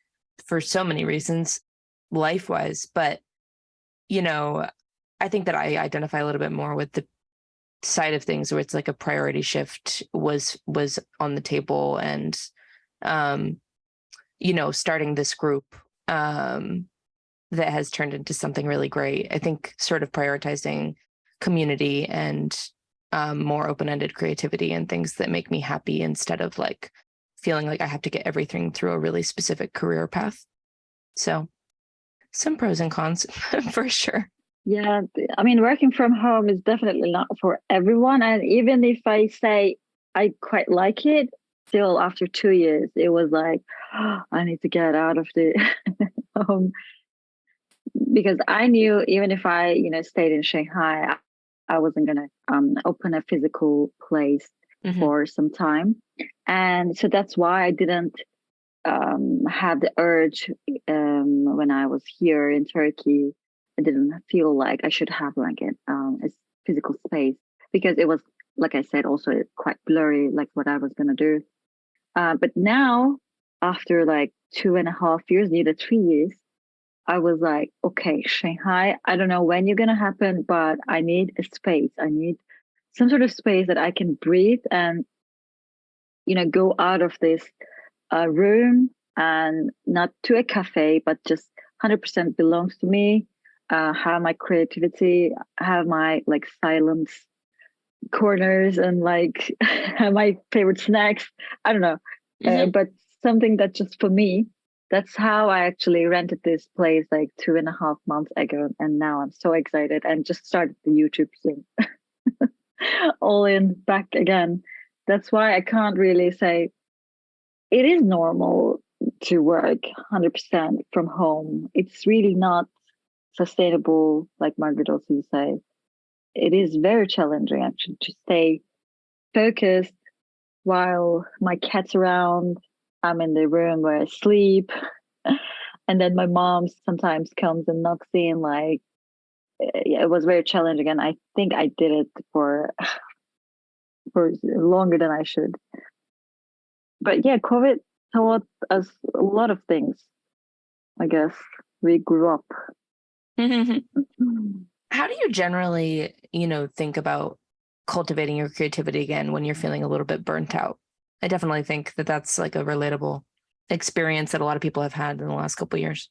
for so many reasons, life-wise, but I think that I identify a little bit more with the side of things where it's like a priority shift was on the table, and starting this group that has turned into something really great. I think sort of prioritizing community and more open-ended creativity and things that make me happy instead of like feeling like I have to get everything through a really specific career path. So some pros and cons for sure. Yeah, I mean, working from home is definitely not for everyone. And even if I say I quite like it, still after 2 years, it was like, I need to get out of the home, because I knew even if I, stayed in Shanghai, I wasn't going to open a physical place for some time. And so that's why I didn't have the urge when I was here in Turkey. I didn't feel like I should have like a physical space, because it was, like I said, also quite blurry, like what I was going to do. But now, after like 2.5 years, nearly 3 years, I was like, okay, Shanghai, I don't know when you're going to happen, but I need a space. I need some sort of space that I can breathe and, go out of this room, and not to a cafe, but just 100% belongs to me. Have my creativity, have my like silence corners, and like have my favorite snacks. I don't know, but something that just for me. That's how I actually rented this place like 2.5 months ago, and now I'm so excited and just started the YouTube thing, all in back again. That's why I can't really say it is normal to work 100% from home. It's really not sustainable, like Margaret also say. It is very challenging actually to stay focused while my cat's around. I'm in the room where I sleep. And then my mom sometimes comes and knocks in. Like, it was very challenging, and I think I did it for longer than I should. But yeah, COVID taught us a lot of things. I guess we grew up. How do you generally, think about cultivating your creativity again when you're feeling a little bit burnt out? I definitely think that that's like a relatable experience that a lot of people have had in the last couple of years.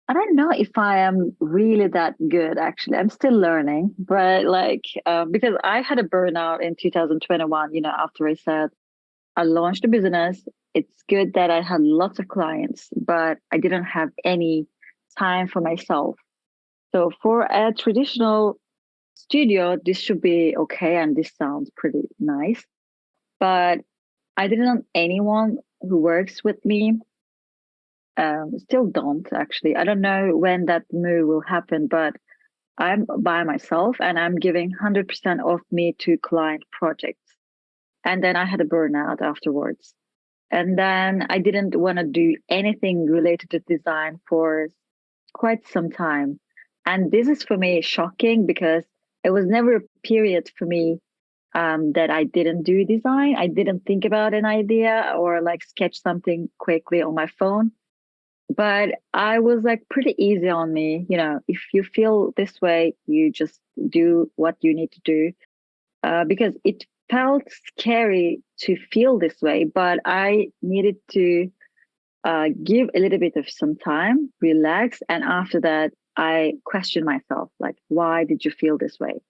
I don't know if I am really that good, actually. I'm still learning, but like, because I had a burnout in 2021, after I said I launched a business. It's good that I had lots of clients, but I didn't have any time for myself. So for a traditional studio, this should be okay. And this sounds pretty nice, but I didn't know anyone who works with me. Still don't actually. I don't know when that move will happen, but I'm by myself and I'm giving 100% of me to client projects. And then I had a burnout afterwards. And then I didn't want to do anything related to design for quite some time. And this is for me shocking, because it was never a period for me that I didn't do design. I didn't think about an idea or like sketch something quickly on my phone. But I was like pretty easy on me. If you feel this way, you just do what you need to do, because it felt scary to feel this way, but I needed to give a little bit of some time, relax. And after that, I questioned myself, like, why did you feel this way?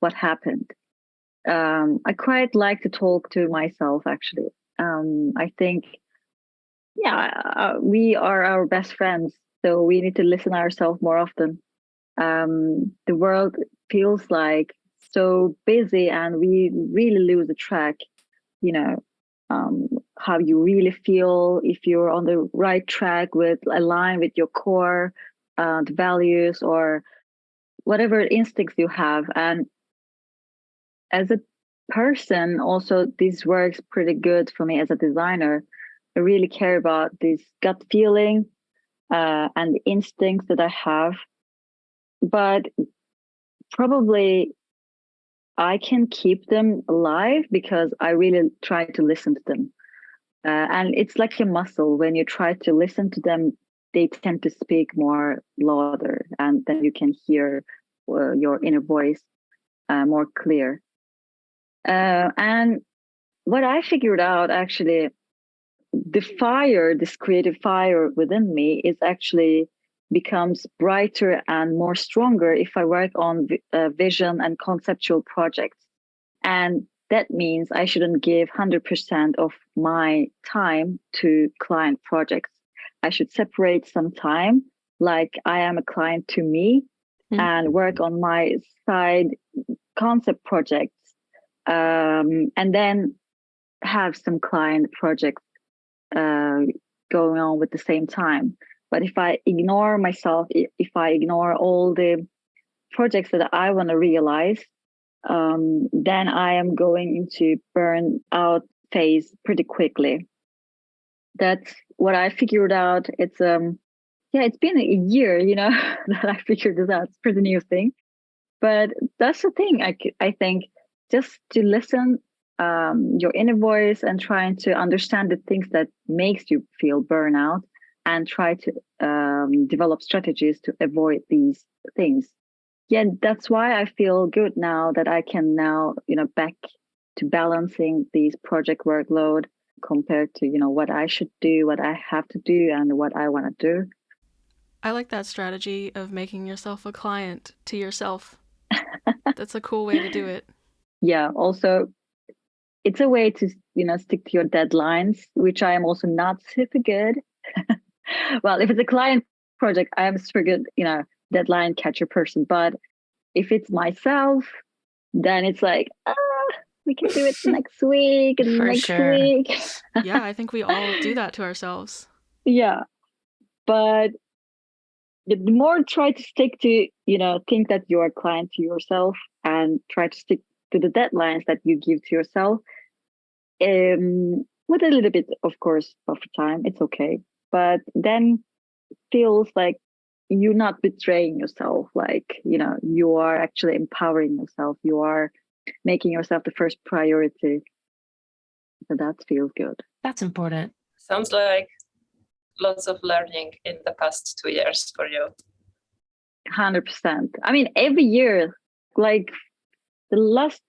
What happened? I quite like to talk to myself, actually. I think, yeah, we are our best friends. So we need to listen to ourselves more often. The world feels like so busy, and we really lose the track, you know, how you really feel, if you're on the right track with align with your core the values or whatever instincts you have. And as a person, also, this works pretty good for me as a designer. I really care about this gut feeling and the instincts that I have. But probably I can keep them alive because I really try to listen to them. And it's like a muscle. When you try to listen to them, they tend to speak more louder, and then you can hear your inner voice more clear. And what I figured out actually, this creative fire within me is actually becomes brighter and more stronger if I work on vision and conceptual projects. And that means I shouldn't give 100% of my time to client projects. I should separate some time, like I am a client to me, and work on my side concept projects, and then have some client projects going on with the same time. But if I ignore myself, if I ignore all the projects that I want to realize, then I am going into burnout phase pretty quickly. That's what I figured out. It's it's been a year, that I figured this out. It's a pretty new thing, but that's the thing. I think just to listen your inner voice and trying to understand the things that makes you feel burnout, and try to develop strategies to avoid these things. Yeah, that's why I feel good now that I can now, back to balancing these project workload compared to, what I should do, what I have to do, and what I want to do. I like that strategy of making yourself a client to yourself. That's a cool way to do it. Yeah, also, it's a way to, stick to your deadlines, which I am also not super good. Well, if it's a client project, I am super good, deadline catcher person. But if it's myself, then it's like, we can do it next week and For next sure. week. Yeah, I think we all do that to ourselves. Yeah. But the more try to stick to, think that you're a client to yourself and try to stick to the deadlines that you give to yourself, with a little bit, of course, buffer time, it's okay. But then feels like you're not betraying yourself, like you are actually empowering yourself, you are making yourself the first priority. So that feels good. That's important. Sounds like lots of learning in the past 2 years for you. 100%. I mean, every year, like the last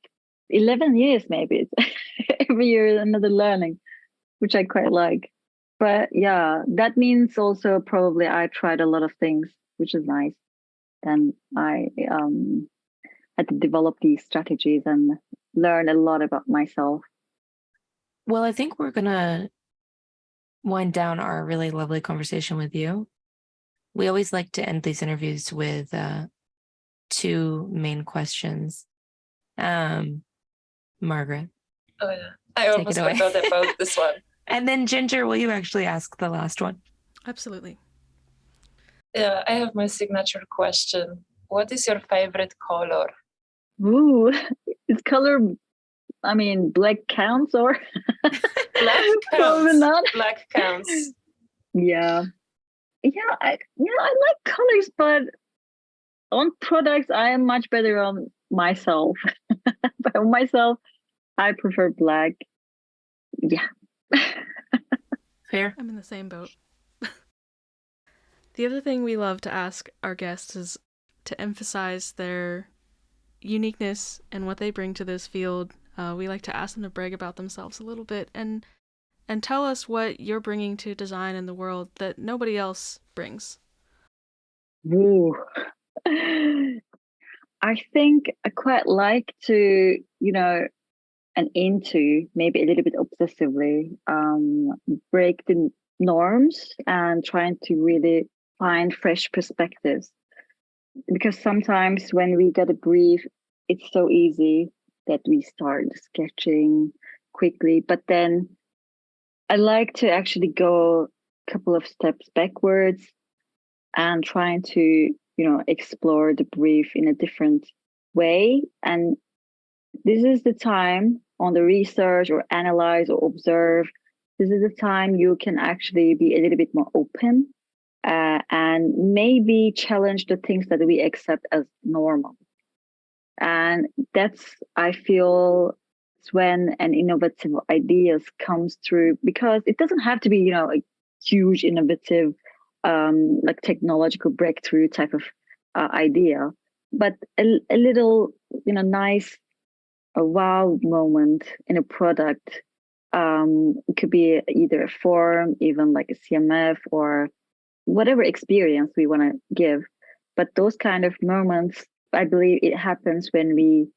11 years maybe, every year another learning, which I quite like. But yeah, that means also probably I tried a lot of things, which is nice. Then I had to develop these strategies and learn a lot about myself. Well, I think we're going to wind down our really lovely conversation with you. We always like to end these interviews with 2 main questions. Margaret. Oh, yeah. I almost away. forgot about this one. And then Ginger, will you actually ask the last one? Absolutely. Yeah, I have my signature question. What is your favorite color? Ooh, is color, I mean, black counts or? Black Probably counts. not. Black counts. Yeah. I like colors, but on products, I am much better on myself. But on myself, I prefer black. Yeah. Fair. I'm in the same boat. The other thing we love to ask our guests is to emphasize their uniqueness and what they bring to this field. We like to ask them to brag about themselves a little bit and tell us what you're bringing to design in the world that nobody else brings. Ooh. I think I quite like to, and into maybe a little bit obsessively break the norms and trying to really find fresh perspectives. Because sometimes when we get a brief, it's so easy that we start sketching quickly. But then I like to actually go a couple of steps backwards and trying to, explore the brief in a different way. And this is the time on the research or analyze or observe. This is the time you can actually be a little bit more open and maybe challenge the things that we accept as normal. And that's, I feel, it's when an innovative ideas comes through, because it doesn't have to be, you know, a huge innovative, like technological breakthrough type of idea, but a little, you know, nice, a wow moment in a product. It could be either a form, even like a CMF, or whatever experience we want to give. But those kind of moments, I believe it happens when we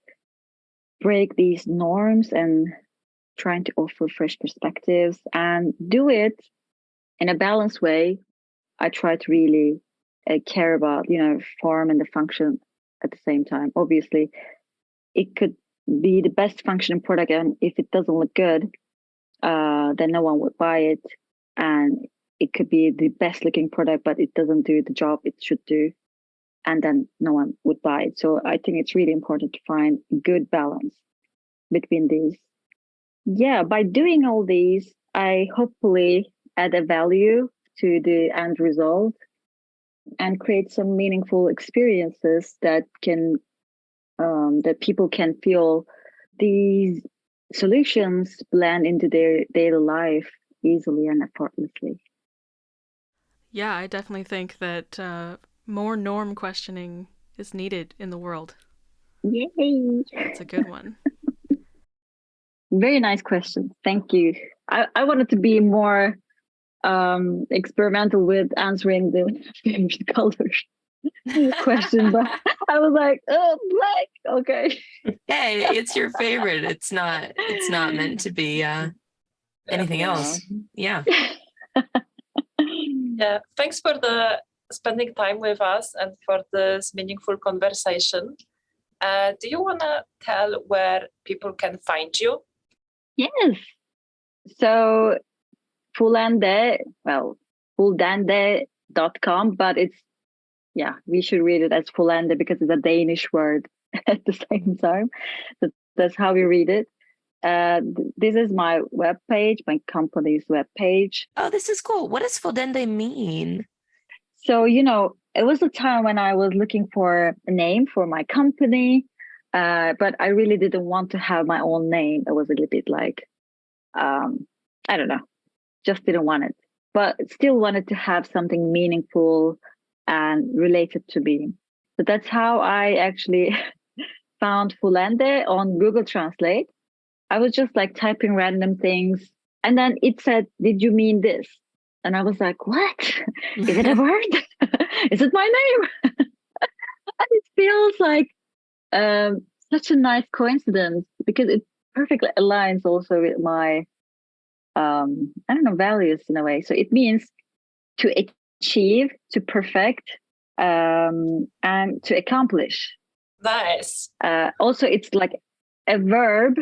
break these norms and trying to offer fresh perspectives and do it in a balanced way. I try to really care about, you know, form and the function at the same time. Obviously, it could be the best functioning product, and if it doesn't look good, then no one would buy it. And it could be the best looking product, but it doesn't do the job it should do, and then no one would buy it. So I think it's really important to find a good balance between these. Yeah, by doing all these, I hopefully add a value to the end result and create some meaningful experiences that can that people can feel these solutions blend into their daily life easily and effortlessly. Yeah, I definitely think that more norm questioning is needed in the world. Yay! That's a good one. Very nice question. Thank you. I wanted to be more experimental with answering the favorite colors question, but I was like, oh, black. Okay. Hey, it's your favorite. It's not meant to be anything else. Yeah. Yeah, thanks for the spending time with us and for this meaningful conversation. Do you want to tell where people can find you? Yes. So Fuldende, well, Fuldende.com, but it's, yeah, we should read it as Fuldende because it's a Danish word at the same time. So that's how we read it. This is my webpage, my company's webpage. Oh, this is cool. What does Fuldende mean? So, you know, it was a time when I was looking for a name for my company, but I really didn't want to have my own name. It was a little bit like, I don't know, just didn't want it, but still wanted to have something meaningful and related to me. So that's how I actually found Fuldende on Google Translate. I was just like typing random things, and then it said, "Did you mean this?" And I was like, "What? Is it a word? Is it my name?" And it feels like such a nice coincidence because it perfectly aligns also with my I don't know, values in a way. So it means to achieve, to perfect, and to accomplish. Nice. Also, it's like a verb,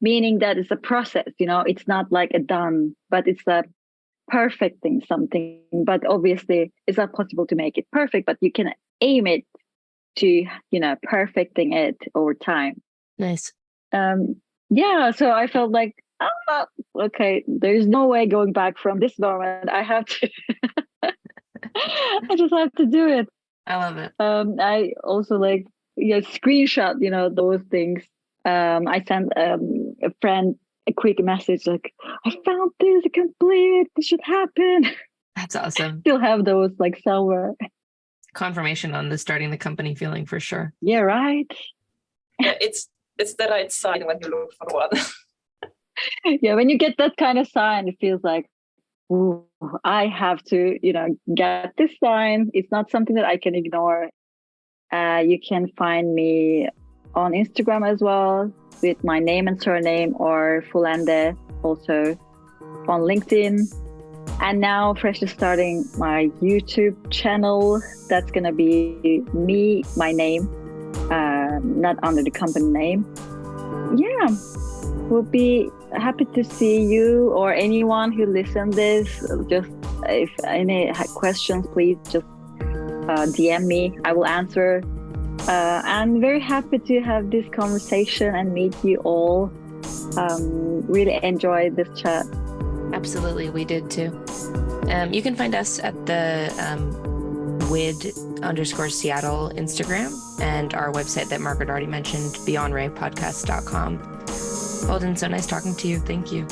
meaning that it's a process, you know, it's not like a done, but it's a perfecting something. But obviously, it's not possible to make it perfect, but you can aim it to, you know, perfecting it over time. Nice. Yeah, so I felt like, oh, okay, there's no way going back from this moment. I have to, I just have to do it. I love it. I also like, yeah, screenshot, you know, those things. I sent a friend a quick message like, I found this, I can't believe it, this should happen. That's awesome. Still have those like somewhere. Confirmation on the starting the company feeling for sure. Yeah, right. Yeah, it's the right sign when you look for one. Yeah, when you get that kind of sign, it feels like, ooh, I have to, you know, get this sign. It's not something that I can ignore. You can find me on Instagram as well with my name and surname, or Fuldende, also on LinkedIn. And now freshly starting my YouTube channel. That's going to be me, my name, not under the company name. Yeah, we'll be happy to see you or anyone who listens this. Just if any questions, please just DM me. I will answer. I'm very happy to have this conversation and meet you all. Really enjoyed this chat. Absolutely, we did too. You can find us at the WID_Seattle Instagram, and our website that Margaret already mentioned, beyondravepodcast.com. Fulden, so nice talking to you. Thank you.